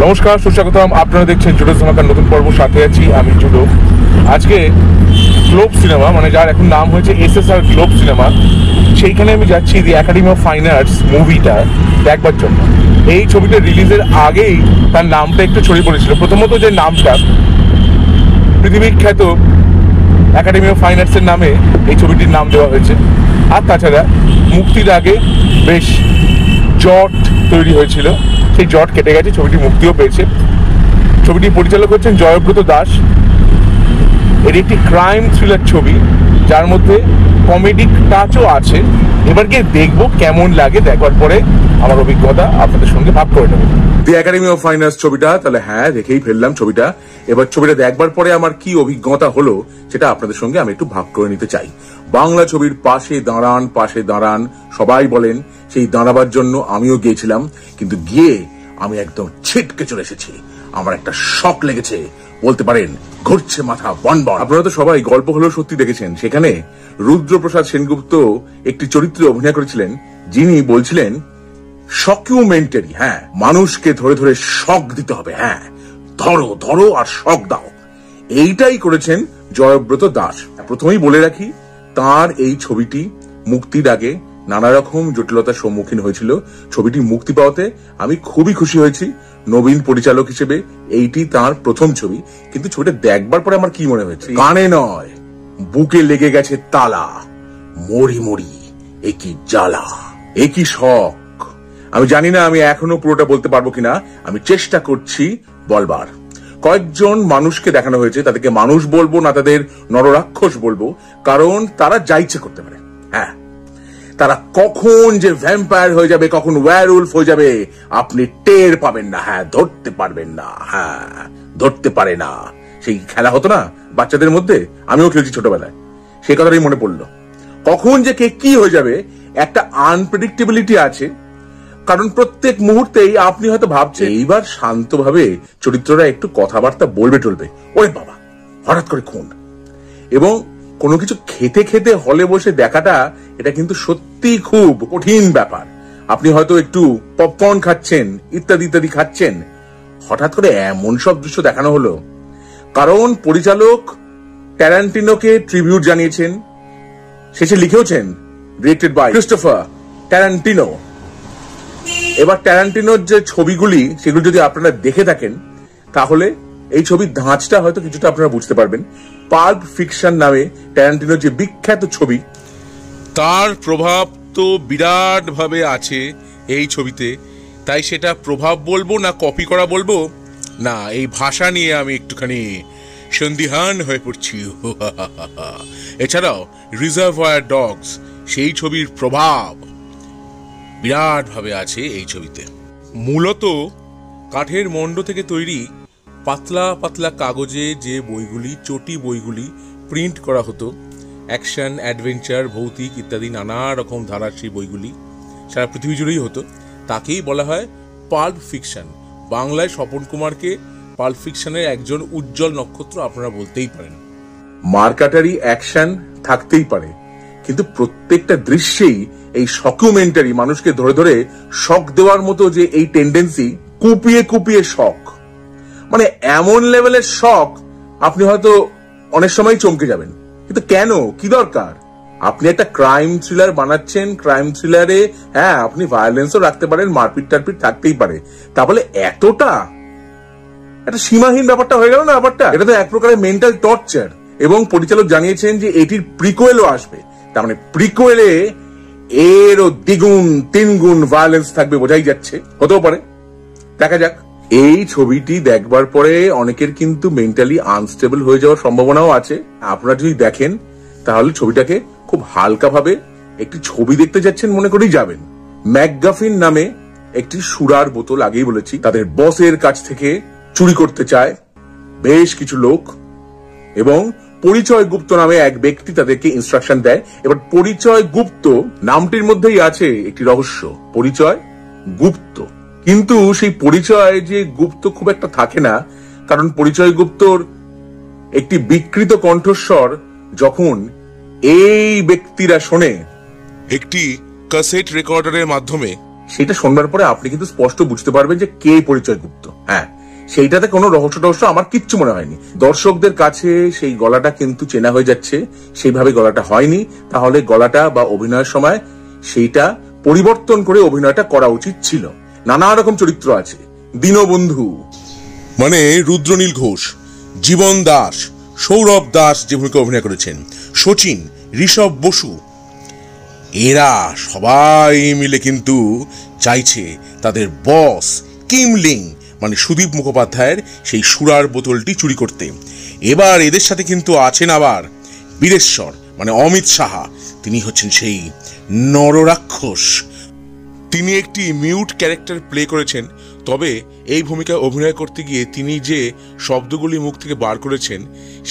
নমস্কার, সুস্বাগতম। আপনারা দেখছেন জুডো ধামাকার নতুন পর্ব, সাথে আছি আমি জুডো। আজকে গ্লোব সিনেমা, মানে যার এখন নাম হয়েছে SSR গ্লোব সিনেমা, সেইখানে আমি যাচ্ছি দি একাডেমি অফ ফাইন আর্টস মুভিটা দেখবার জন্য। এই ছবিটা রিলিজের আগেই তার নামটা একটু ছড়িয়ে পড়েছিল। প্রথমত যে নামটা পৃথিবীখ্যাত একাডেমি অফ ফাইন আর্টসের নামে এই ছবিটির নাম দেওয়া হয়েছে। আর তাছাড়া মুক্তির আগে বেশ জট তৈরি হয়েছিল, সেই জট কেটে গেছে, ছবিটি মুক্তিও পেয়েছে। ছবিটি পরিচালক হচ্ছেন জয়ব্রত দাস। এর একটি ক্রাইম থ্রিলার ছবি, যার মধ্যে কমেডিক টাচও আছে। এবার গিয়ে দেখবো কেমন লাগে, দেখবার পরে আমার অভিজ্ঞতা আপনাদের সঙ্গে ভাগ করে নেবো। দি একাডেমি অফ ফাইন আর্টস ছবিটা তাহলে দেখেই ফেললাম ছবিটা। এবার ছবিটা দেখবার পরে আমার কি অভিজ্ঞতা হলো সেটা আপনাদের সঙ্গে আমি একটু ভাগ করে নিতে চাই। বাংলা ছবির পাশে দাঁড়ান সবাই বলেন, সেই দাঁড়াবার জন্য আমিও গিয়েছিলাম, কিন্তু গিয়ে আমি একদম ছিটকে চলে এসেছি। আমার একটা শক লেগেছে, বলতে পারেন ঘুরছে মাথা বনবন। আপনারা তো সবাই গল্প হলেও সত্যি দেখেছেন। সেখানে রুদ্রপ্রসাদ সেনগুপ্ত একটি চরিত্রে অভিনয় করেছিলেন, যিনি বলছিলেন শকুমেন্টারি, মানুষকে ধরে ধরে শক দিতে হবে, ধরো আর শক দাও। এইটাই করেছেন জয়ব্রত দাস। প্রথমেই বলে রাখি, তার এই ছবিটি মুক্তির আগে নানা রকম জটিলতার সম্মুখীন হয়েছিল। ছবিটি মুক্তি পাওয়াতে আমি খুবই খুশি হয়েছি। নবীন পরিচালক হিসেবে এইটি তার প্রথম ছবি। কিন্তু ছবিটা দেখবার পরে আমার কি মনে হয়েছে, কানে নয় বুকে লেগে গেছে তালা, মরি মরি একই জ্বালা, একই শখ। আমি জানি না আমি এখনো পুরোটা বলতে পারবো কিনা, আমি চেষ্টা করছি বলবার। কয়েকজন মানুষকে দেখানো হয়েছে, তাদেরকে মানুষ বলবো না, তাদের নররাক্ষস বলবো, কারণ তারা যা ইচ্ছে করতে পারে। তারা কখন যে ভ্যাম্পায়ার হয়ে যাবে, কখন ওয়্যারউলফ হয়ে যাবে আপনি টের পাবেন না, ধরতে পারবেন না, ধরতে পারে না। সেই খেলা হতো না বাচ্চাদের মধ্যে, আমিও খেলছি ছোটবেলায়, সেই কথাটাই মনে পড়লো। কখন যে কে কি হয়ে যাবে একটা আনপ্রেডিক্টেবিলিটি আছে, কারণ প্রত্যেক মুহূর্তেই আপনি হয়তো ভাবছেন এইবার শান্তভাবে চরিত্ররা একটু কথাবার্তা বলবে টলবে, ওরে বাবা হঠাৎ করে খুন। এবং কোনো কিছু খেতে খেতে হলে বসে দেখাটা, এটা কিন্তু সত্যি খুব কঠিন ব্যাপার। আপনি হয়তো একটু পপকর্ন খাচ্ছেন, ইত্যাদি ইত্যাদি খাচ্ছেন, হঠাৎ করে এমন সব দৃশ্য দেখানো হলো। কারণ পরিচালক ট্যারান্টিনোকে ট্রিবিউট জানিয়েছেন, শেষে লিখেওছেন ডিরেক্টেড বাই ক্রিস্টোফার ট্যারান্টিনো। এবার ট্যারান্টিনোর যে ছবিগুলি, সেগুলো যদি আপনারা দেখে থাকেন, তাহলে এই ছবির ধাঁচটা হয়তো কিছুটা আপনারা বুঝতে পারবেন। পাল্প ফিকশন নামে ট্যারান্টিনোর যে বিখ্যাত ছবি, তার প্রভাব তো বিরাট ভাবে আছে এই ছবিতে। তাই সেটা প্রভাব বলবো না কপি করা বলবো না, এই ভাষা নিয়ে আমি একটুখানি সন্দিহান হয়ে পড়ছি। এছাড়াও রিজার্ভয়ার ডগস, সেই ছবির প্রভাব বিরাট ভাবে আছে এই ছবিতে। মূলত কাঠের মণ্ড থেকে তৈরি পাতলা পাতলা কাগজে যে বইগুলি, চটি বইগুলি প্রিন্ট করা হতো, অ্যাকশন, অ্যাডভেঞ্চার, ভৌতিক ইত্যাদি নানা রকম ধারার সেই বইগুলি সারা পৃথিবী জুড়েই হতো, তাকেই বলা হয় পাল্প ফিকশন। বাংলায় স্বপন কুমারকে পাল্প ফিকশনের একজন উজ্জ্বল নক্ষত্র আপনারা বলতেই পারেন। মার্কাটারি অ্যাকশন থাকতেই পারে, কিন্তু প্রত্যেকটা দৃশ্যেই এই ডকুমেন্টারি, মানুষকে ধরে ধরে শক দেওয়ার মতো যে এই টেন্ডেন্সি, কুপিয়ে কুপিয়ে শক, মানে এমন লেভেলের শক আপনি হয়তো অনেক সময় চমকে যাবেন। কিন্তু কেন, কি দরকার? আপনি একটা ক্রাইম থ্রিলার বানাচ্ছেন, ক্রাইম থ্রিলারে আপনি ভায়োলেন্সও রাখতে পারেন, মারপিট টারপিট থাকতেই পারে, তাহলে এতটা একটা সীমাহীন ব্যাপারটা হয়ে গেল না ব্যাপারটা। এটা তো এক প্রকারের মেন্টাল টর্চার। এবং পরিচালক জানিয়েছেন যে এটির প্রিকোয়েলও আসবে, তার মানে প্রিকোয়েলে এরও দ্বিগুণ তিনগুণ ভায়োলেন্স থাকবে, বোঝাই যাচ্ছে। হতেও পারে, দেখা যাক। এই ছবিটি দেখবার পরে অনেকের কিন্তু মেন্টালি আনস্টেবল হয়ে যাওয়ার সম্ভাবনাও আছে। আপনারা যদি দেখেন তাহলে ছবিটাকে খুব হালকা ভাবে একটি ছবি দেখতে যাচ্ছেন মনে করেই যাবেন। ম্যাকগাফিন নামে একটি সুরার বোতল, আগেই বলেছি, তাদের বসের কাছ থেকে চুরি করতে চায় বেশ কিছু লোক, এবং পরিচয় গুপ্ত নামে এক ব্যক্তি তাদেরকে ইনস্ট্রাকশন দেয়। এবার পরিচয় গুপ্ত নামটির মধ্যেই আছে একটি রহস্য, পরিচয় গুপ্ত। কিন্তু সেই পরিচয় যে গুপ্ত খুব একটা থাকে না, কারণ পরিচয় গুপ্তর একটি বিকৃত কণ্ঠস্বর যখন এই ব্যক্তিরা শোনে, একটি ক্যাসেট রেকর্ডারের মাধ্যমে সেটা শোনবার পরে আপনি কিন্তু স্পষ্ট বুঝতে পারবেন যে কে পরিচয় গুপ্ত। হ্যাঁ, সেইটাতে কোনো রহস্য আমার কিচ্ছু মনে হয়নি। দর্শকদের কাছে সেই গলাটা কিন্তু চেনা হয়ে যাচ্ছে, সেইভাবে গলাটা হয়নি। তাহলে গলাটা বা অভিনয়ের সময় সেইটা পরিবর্তন করে অভিনয়টা করা উচিত ছিল। নানা রকম চরিত্র আছে, দীনবন্ধু মানে রুদ্রনীল ঘোষ, জীবন দাস, সৌরভ দাস যে ভূমিকা অভিনয় করেছেন, শচীন, ঋষভ বসু, এরা সবাই মিলে কিন্তু চাইছে তাদের বস কিমলিং মানে সুদীপ মুখোপাধ্যায়ের সেই সুরার বোতলটি চুরি করতে। এবার এদের সাথে কিন্তু আছেন আবার বীরেশ্বর মানে অমিত সাহা, তিনি হচ্ছেন সেই নররাক্ষস। তিনি একটি মিউট ক্যারেক্টার প্লে করেছেন, তবে এই ভূমিকায় অভিনয় করতে গিয়ে তিনি যে শব্দগুলি মুখ থেকে বার করেছেন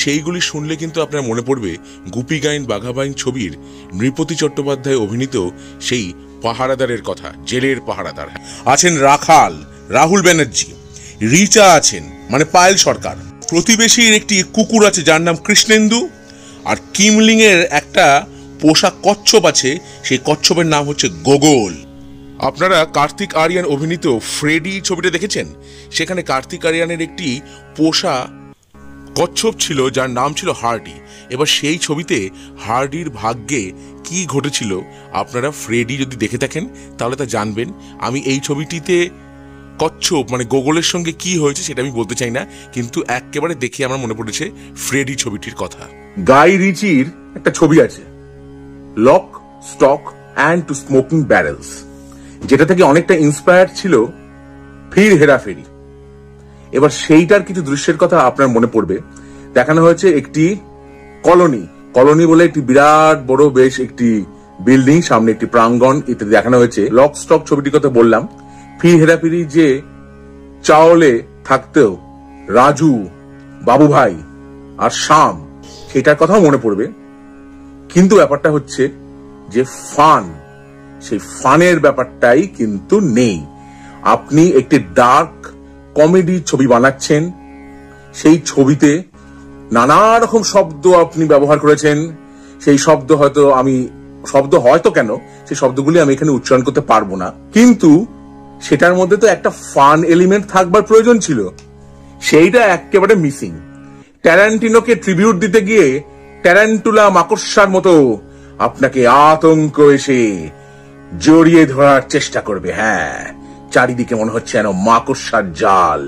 সেইগুলি শুনলে কিন্তু আপনার মনে পড়বে গুপি গাইন বাঘা বাইন ছবির নৃপতি চট্টোপাধ্যায় অভিনীত সেই পাহারাদারের কথা, জেলের পাহারাদার। আছেন রাখাল রাহুল ব্যানার্জি, রিচা আছেন মানে পায়েল সরকার, প্রতিবেশীর একটি কুকুর আছে যার নাম কৃষ্ণেন্দু, আর কিমলিং এর একটা পোষা কচ্ছপ আছে, সেই কচ্ছপের নাম হচ্ছে গোগল। আপনারা কার্তিক আরিয়ান অভিনীত ফ্রেডি ছবিটা দেখেছেন? সেখানে কার্তিক আরিয়ানের একটি পোষা কচ্ছপ ছিল যার নাম ছিল হার্ডি। এবার সেই ছবিতে হার্ডির ভাগ্যে কি ঘটেছিল আপনারা ফ্রেডি যদি দেখে থাকেন তাহলে তা জানবেন। আমি এই ছবিটিতে কচ্ছপ মানে গোগলের সঙ্গে কি হয়েছে সেটা আমি বলতে চাই না, কিন্তু একেবারে দেখে আমার মনে পড়েছে ফ্রেডি ছবিটির কথা। গাই রিচির একটা ছবি আছে, lock, stock and two smoking ব্যারেলস, যেটা থেকে অনেকটা ইন্সপায়ার্ড ছিল ফির হেরাফেরি। এবার সেইটার কিছু দৃশ্যের কথা আপনার মনে পড়বে। দেখানো হয়েছে একটি কলোনি বলে একটি বিরাট বড় বেশ একটি বিল্ডিং, সামনে একটি প্রাঙ্গণ ইত্যাদি দেখানো হয়েছে। লক স্টক ছবিটির কথা বললাম। ফির হেরাফেরি যে চাওলে থাকতেও রাজু, বাবু ভাই আর শ্যাম, সেটার কথাও মনে পড়বে। কিন্তু ব্যাপারটা হচ্ছে যে সেই ফানের ব্যাপারটাই কিন্তু নেই। আপনি একটি ডার্ক কমেডি ছবি বানাচ্ছেন, সেই ছবিতে নানা রকম শব্দ আপনি ব্যবহার করেছেন। সেই শব্দ হয়তো কেন সেই শব্দগুলি আমি এখানে উচ্চারণ করতে পারবো না, কিন্তু সেটার মধ্যে তো একটা ফান এলিমেন্ট থাকবার প্রয়োজন ছিল, সেইটা একেবারে মিসিং। ট্যারান্টিনোকে ট্রিবিউট দিতে গিয়ে ট্যারান্টুলা মাকড়সার মতো আপনাকে আতঙ্ক এসে জড়িয়ে ধরার চেষ্টা করবে। হ্যাঁ, চারিদিকে মনে হচ্ছে যেন মাকড়সার জাল,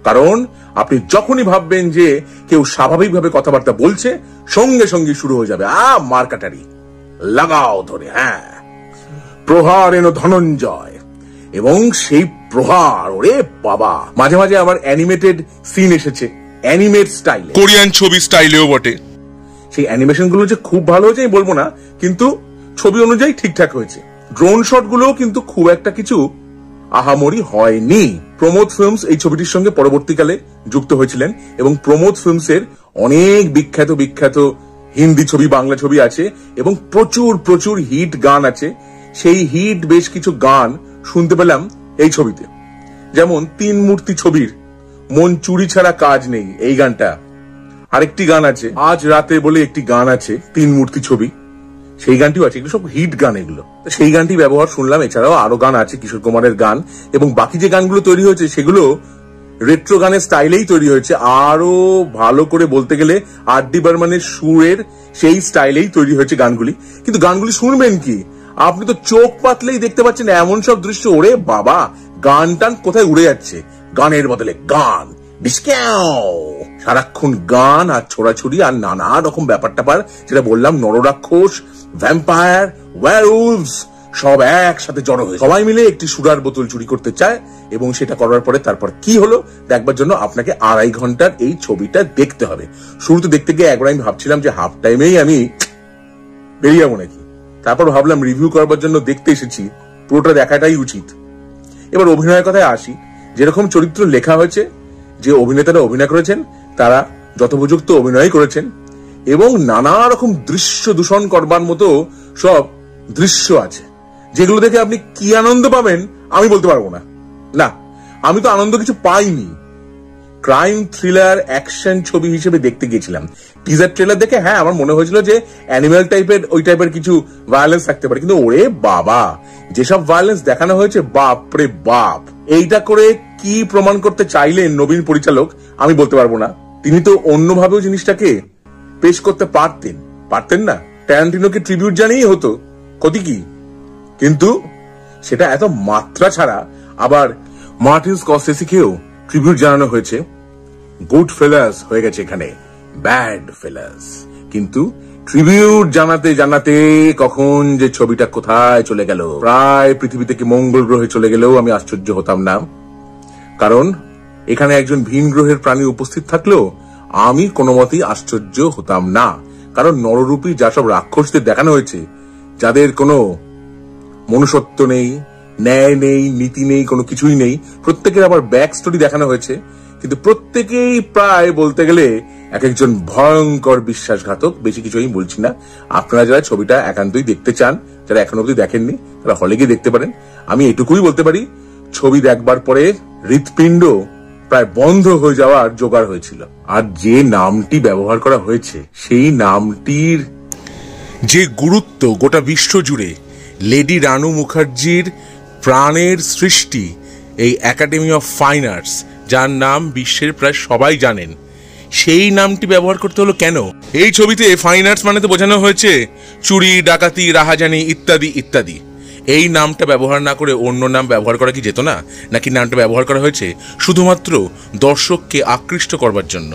কারণ আপনি যখনই ভাববেন যে কেউ স্বাভাবিকভাবে কথাবার্তা বলছে সঙ্গে সঙ্গে শুরু হয়ে যাবে মারকাটারি, লাগাও ধরে। হ্যাঁ, প্রহার এনো ধনঞ্জয়, এবং সেই প্রহার ওরে বাবা। মাঝে মাঝে আবার অ্যানিমেটেড সিন এসেছে, অ্যানিমেট স্টাইলে, কোরিয়ান ছবি স্টাইলেও বটে। সেই অ্যানিমেশন গুলো যে খুব ভালো হয়েছে আমি বলবো না, কিন্তু ছবি অনুযায়ী ঠিকঠাক হয়েছে। ড্রোন শট গুলোও কিন্তু খুব একটা কিছু আহামরি হয়নি। প্রমোদ ফিল্মস এই ছবিটির সঙ্গে পরবর্তীকালে যুক্ত হয়েছিলেন, এবং প্রমোদ ফিল্মস এর অনেক বিখ্যাত হিন্দি ছবি, বাংলা ছবি আছে, এবং প্রচুর হিট গান আছে। সেই হিট বেশ কিছু গান শুনতে পেলাম এই ছবিতে, যেমন তিন মূর্তি ছবির মন চুরি ছাড়া কাজ নেই, এই গানটা। আরেকটি গান আছে আজ রাতে বলে একটি গান আছে তিন মূর্তি ছবি, সেই গানটিও আছে। এগুলো সব হিট গান, এগুলো সেই গানটি ব্যবহার শুনলাম। এছাড়াও আরো গান আছে, কিশোর কুমারের গান, এবং বাকি যে গানগুলো তৈরি হয়েছে সেগুলো রেট্রো গানের স্টাইলেই তৈরি হয়েছে। আরো ভালো করে বলতে গেলে আর ডি বর্মনের সুরের সেই স্টাইলেই তৈরি হয়েছে গানগুলি। কিন্তু গানগুলি শুনবেন কি, আপনি তো চোখ পাতলেই দেখতে পাচ্ছেন এমন সব দৃশ্য, ওরে বাবা, গান টান কোথায় উড়ে যাচ্ছে, গানের বদলে গান, সারাক্ষণ গান আর ছোড়াছুড়ি আর নানা রকম ব্যাপার ট্যাপার, যেটা বললাম নররাক্ষস, ভ্যাম্পায়ার, ওয়্যারউলভস সব একসাথে জড়ো হয়ে সবাই মিলে একটি সুরার বোতল চুরি করতে চায়, এবং সেটা করার পরে তারপর কি হলো দেখবার জন্য আপনাকে 2.5 ঘন্টার এই ছবিটা দেখতে হবে। শুরুতে দেখতে গিয়ে একবার আমি ভাবছিলাম যে হাফ টাইমেই আমি বেরিয়ে যাবো নাকি, তারপর ভাবলাম রিভিউ করবার জন্য দেখতে এসেছি, পুরোটা দেখাটাই উচিত। এবার অভিনয়ের কথায় আসি। যেরকম চরিত্র লেখা হয়েছে, যে অভিনেতারা অভিনয় করেছেন তারা যথোপযুক্ত অভিনয় করেছেন, এবং নানা রকম দৃশ্য দূষণ করবার মতো সব দৃশ্য আছে, যেগুলো দেখে আপনি কি আনন্দ পাবেন আমি বলতে পারবো না। আমি তো আনন্দ কিছু পাইনি, ক্রাইম থ্রিলার অ্যাকশন ছবি হিসেবে দেখতে গিয়েছিলাম। টিজার ট্রেলার দেখে হ্যাঁ আমার মনে হয়েছিল যে অ্যানিমাল টাইপের ওই টাইপের কিছু ভায়োলেন্স থাকতে পারে, কিন্তু ওরে বাবা যেসব ভায়োলেন্স দেখানো হয়েছে বাপরে বাপ। এইটা করে কি প্রমাণ করতে চাইলেন নবীন পরিচালক আমি বলতে পারবো না। তিনি তো অন্যভাবেও জিনিসটাকে পেশ করতে পারতেন না? ট্যারান্টিনোকে ট্রিবিউট জানিয়েই হতো, ক্ষতি কি? কিন্তু সেটা এত মাত্রা ছাড়া আবার মার্টিন স্করসেসিকেও ট্রিবিউট জানানো হয়েছে। গুড ফেলাস হয়ে গেছে এখানে ব্যাড ফেলাস। কিন্তু ট্রিবিউট জানাতে কখন যে ছবিটা কোথায় চলে গেল, প্রায় পৃথিবী থেকে মঙ্গল গ্রহে চলে গেলেও আমি আশ্চর্য হতাম না। কারণ এখানে একজন ভিন গ্রহের প্রাণী উপস্থিত থাকলেও আমি কোনো মতেই আশ্চর্য হতাম না। কারণ নররূপী যা সব রাক্ষসদের দেখানো হয়েছে, যাদের কোনো মনুষ্যত্ব নেই, ন্যায় নেই, নীতি নেই, কোনো কিছুই নেই, প্রত্যেকের আবার ব্যাক স্টোরি দেখানো হয়েছে, কিন্তু প্রত্যেকেই প্রায় বলতে গেলে এক একজন ভয়ঙ্কর বিশ্বাসঘাতক। বেশি কিছু আমি বলছি না। আপনারা যারা ছবিটা একান্তই দেখতে চান, যারা এখন অব্দি দেখেননি, তারা হলে গিয়ে দেখতে পারেন। আমি এটুকুই বলতে পারি, ছবি দেখবার পরে হৃৎপিণ্ড প্রায় বন্ধ হয়ে যাওয়ার জোগাড় হয়েছিল। আর যে নামটি ব্যবহার করা হয়েছে, সেই নামটির যে গুরুত্ব গোটা বিশ্ব জুড়ে, লেডি রানু মুখার্জির প্রাণের সৃষ্টি এই একাডেমি অফ ফাইন আর্টস, যার নাম বিশ্বের প্রায় সবাই জানেন, সেই নামটি ব্যবহার করতে হলো কেন? এই ছবিতে ফাইন আর্টস মানে তো বোঝানো হয়েছে চুরি, ডাকাতি, রাহাজানি ইত্যাদি ইত্যাদি। এই নামটা ব্যবহার না করে অন্য নাম ব্যবহার করা কি যেত না? নাকি নামটা ব্যবহার করা হয়েছে শুধুমাত্র দর্শককে আকৃষ্ট করবার জন্য?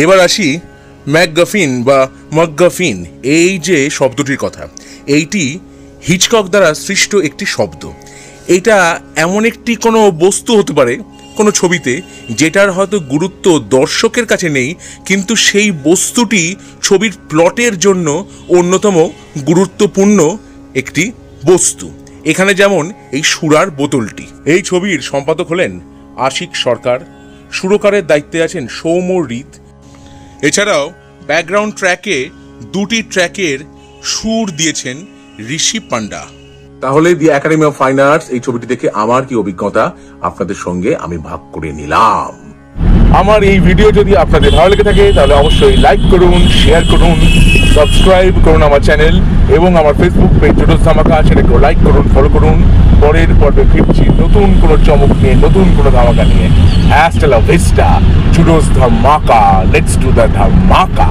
এবার আসি ম্যাকগাফিন বা মকগাফিন, এই যে শব্দটির কথা, এইটি হিচকক দ্বারা সৃষ্ট একটি শব্দ। এটা এমন একটি কোনো বস্তু হতে পারে কোনো ছবিতে যেটার হয়তো গুরুত্ব দর্শকের কাছে নেই, কিন্তু সেই বস্তুটি ছবির প্লটের জন্য অন্যতম গুরুত্বপূর্ণ একটি বস্তু। এখানে যেমন এই সুরার বোতলটি। এই ছবির সম্পাদক হলেন আশিক সরকার, সুরকারের দায়িত্বে আছেন সৌম্য রিত। এছাড়াও ব্যাকগ্রাউন্ড ট্র্যাকে দুটি ট্র্যাকের সুর দিয়েছেন ঋষি পান্ডা। তাহলে দি একাডেমি অফ ফাইন আর্টস এই ছবিটি দেখে আমার কি অভিজ্ঞতা আপনাদের সঙ্গে আমি ভাগ করে নিলাম। আমার এই ভিডিও যদি আপনাদের ভালো লেগে থাকে তাহলে অবশ্যই লাইক করুন, শেয়ার করুন, সাবস্ক্রাইব করুন আমার চ্যানেল এবং আমার ফেসবুক পেজ জুডোস ধামাকা, সেটাকেও লাইক করুন, ফলো করুন। পরের পর্বে ফিরছি নতুন কোনো চমক নিয়ে, নতুন কোনো ধামাকা নিয়ে। হ্যাস্টেল অফ ভিস্টা, জুডোস ধামাকা, লেটস ডু দ্য ধামাকা।